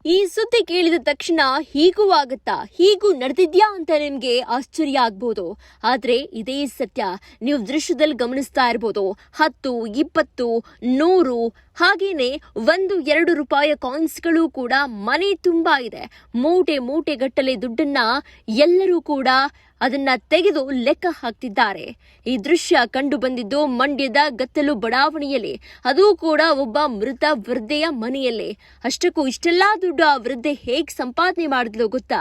ಈ ಸುದ್ದಿ ಕೇಳಿದ ತಕ್ಷಣ ಹೀಗೂ ಆಗುತ್ತಾ, ಹೀಗೂ ನಡೆದಿದ್ಯಾ ಅಂತ ನಿಮ್ಗೆ ಆಶ್ಚರ್ಯ ಆಗ್ಬೋದು. ಆದ್ರೆ ಇದೇ ಸತ್ಯ. ನೀವು ದೃಶ್ಯದಲ್ಲಿ ಗಮನಿಸ್ತಾ ಇರ್ಬೋದು. 10, 20, 100 ಹಾಗೇನೆ 1-2 ರೂಪಾಯಿ ಕಾಯಿನ್ಸ್ಗಳು ಕೂಡ ಮನೆ ತುಂಬಾ ಇದೆ. ಮೂಟೆ ಗಟ್ಟಲೆ ದುಡ್ಡನ್ನ ಎಲ್ಲರೂ ಕೂಡ ಅದನ್ನ ತೆಗೆದು ಲೆಕ್ಕ ಹಾಕ್ತಿದ್ದಾರೆ. ಈ ದೃಶ್ಯ ಕಂಡು ಬಂದಿದ್ದು ಮಂಡ್ಯದ ಗತ್ತಲು ಬಡಾವಣೆಯಲ್ಲಿ, ಅದು ಕೂಡ ಒಬ್ಬ ಮೃತ ವೃದ್ಧೆಯ ಮನೆಯಲ್ಲಿ. ಅಷ್ಟಕ್ಕೂ ಇಷ್ಟೆಲ್ಲಾ ದುಡ್ಡು ಆ ವೃದ್ಧೆ ಹೇಗ್ ಸಂಪಾದನೆ ಮಾಡಿದ್ಲು ಗೊತ್ತಾ?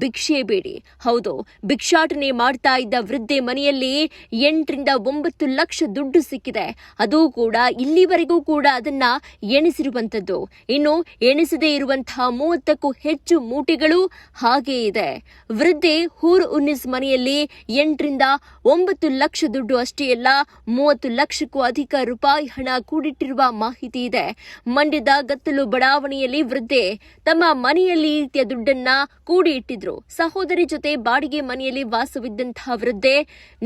ಭಿಕ್ಷೆ ಬೇಡಿ. ಹೌದು, ಭಿಕ್ಷಾಟನೆ ಮಾಡ್ತಾ ಇದ್ದ ವೃದ್ಧೆ ಮನೆಯಲ್ಲಿ 8-9 ಲಕ್ಷ ದುಡ್ಡು ಸಿಕ್ಕಿದೆ. ಅದು ಕೂಡ ಇಲ್ಲಿವರೆಗೂ ಕೂಡ ಅದನ್ನ ಎಣಿಸಿರುವಂತದ್ದು. ಇನ್ನು ಎಣಿಸದೇ ಇರುವಂತಹ 30ಕ್ಕೂ ಹೆಚ್ಚು ಮೂಟೆಗಳು ಹಾಗೇ ಇದೆ. ವೃದ್ಧೆ ಹೂರ್ ಉನ್ನಿಸ್ ಮನೆಯಲ್ಲಿ 8-9 ಲಕ್ಷ ದುಡ್ಡು ಅಷ್ಟೇ ಅಲ್ಲ, 30 ಲಕ್ಷಕ್ಕೂ ಅಧಿಕ ರೂಪಾಯಿ ಹಣ ಕೂಡಿಟ್ಟಿರುವ ಮಾಹಿತಿ ಇದೆ. ಮಂಡ್ಯದ ಗತ್ತಲು ಬಡಾವಣೆಯಲ್ಲಿ ವೃದ್ಧೆ ತಮ್ಮ ಮನೆಯಲ್ಲಿ ಈ ರೀತಿಯ ದುಡ್ಡನ್ನ ಕೂಡಿ ಇಟ್ಟಿದ್ರು. ಸಹೋದರಿ ಜೊತೆ ಬಾಡಿಗೆ ಮನೆಯಲ್ಲಿ ವಾಸವಿದ್ದಂತಹ ವೃದ್ಧೆ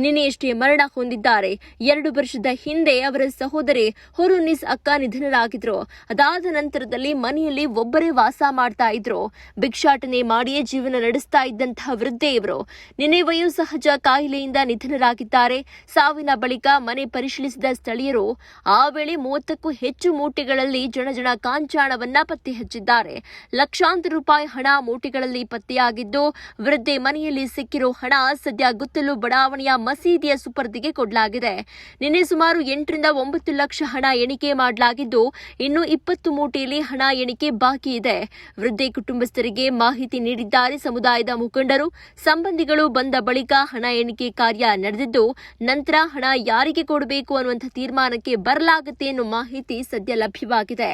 ನಿನ್ನೆಯಷ್ಟೇ ಮರಣ ಹೊಂದಿದ್ದಾರೆ. 2 ವರ್ಷದ ಹಿಂದೆ ಅವರ ಸಹೋದರಿ ಹುರುನಿಸ್ ಅಕ್ಕ ನಿಧನರಾಗಿದ್ರು. ಅದಾದ ನಂತರದಲ್ಲಿ ಮನೆಯಲ್ಲಿ ಒಬ್ಬರೇ ವಾಸ ಮಾಡ್ತಾ ಇದ್ರು. ಭಿಕ್ಷಾಟನೆ ಮಾಡಿಯೇ ಜೀವನ ನಡೆಸ್ತಾ ಇದ್ದಂತಹ ವೃದ್ಧೆ ಇವರು ನಿನ್ನೆ ವಯೋಸಹಜ ಕಾಯಿಲೆಯಿಂದ ನಿಧನರಾಗಿದ್ದಾರೆ. ಸಾವಿನ ಬಳಿಕ ಮನೆ ಪರಿಶೀಲಿಸಿದ ಸ್ಥಳೀಯರು ಆ ವೇಳೆ 30ಕ್ಕೂ ಹೆಚ್ಚು ಮೂಟೆಗಳಲ್ಲಿ ಜನ ಕಾಂಚಾಣವನ್ನ ಪತ್ತೆ ಹಚ್ಚಿದ್ದಾರೆ. ಲಕ್ಷಾಂತರ ರೂಪಾಯಿ ಹಣ ಮೂಟೆಗಳಲ್ಲಿ ಪತ್ತೆಯಾಗಿದ್ದು, ವೃದ್ಧೆ ಮನೆಯಲ್ಲಿ ಸಿಕ್ಕಿರೋ ಹಣ ಸದ್ಯ ಗುತ್ತಲು ಬಡಾವಣೆಯ ಮಸೀದಿಯ ಸುಪರ್ದಿಗೆ ಕೊಡಲಾಗಿದೆ. ನಿನ್ನೆ ಸುಮಾರು 8-9 ಲಕ್ಷ ಹಣ ಎಣಿಕೆ ಮಾಡಲಾಗಿದ್ದು, ಇನ್ನು 20 ಮೂಟೆಯಲ್ಲಿ ಹಣ ಎಣಿಕೆ ಬಾಕಿ ಇದೆ. ವೃದ್ಧೆ ಕುಟುಂಬಸ್ಥರಿಗೆ ಮಾಹಿತಿ ನೀಡಿದ್ದಾರೆ ಸಮುದಾಯದ ಮುಖಂಡರು. ಸಂಬಂಧಿಗಳು ಬಂದ ಬಳಿಕ ಹಣ ಎಣಿಕೆ ಕಾರ್ಯ ನಡೆದಿದ್ದು, ನಂತರ ಹಣ ಯಾರಿಗೆ ಕೊಡಬೇಕು ಅನ್ನುವಂಥ ತೀರ್ಮಾನಕ್ಕೆ ಬರಲಾಗುತ್ತೆ ಎನ್ನುವ ಮಾಹಿತಿ ಸದ್ಯ ಲಭ್ಯವಾಗಿದೆ.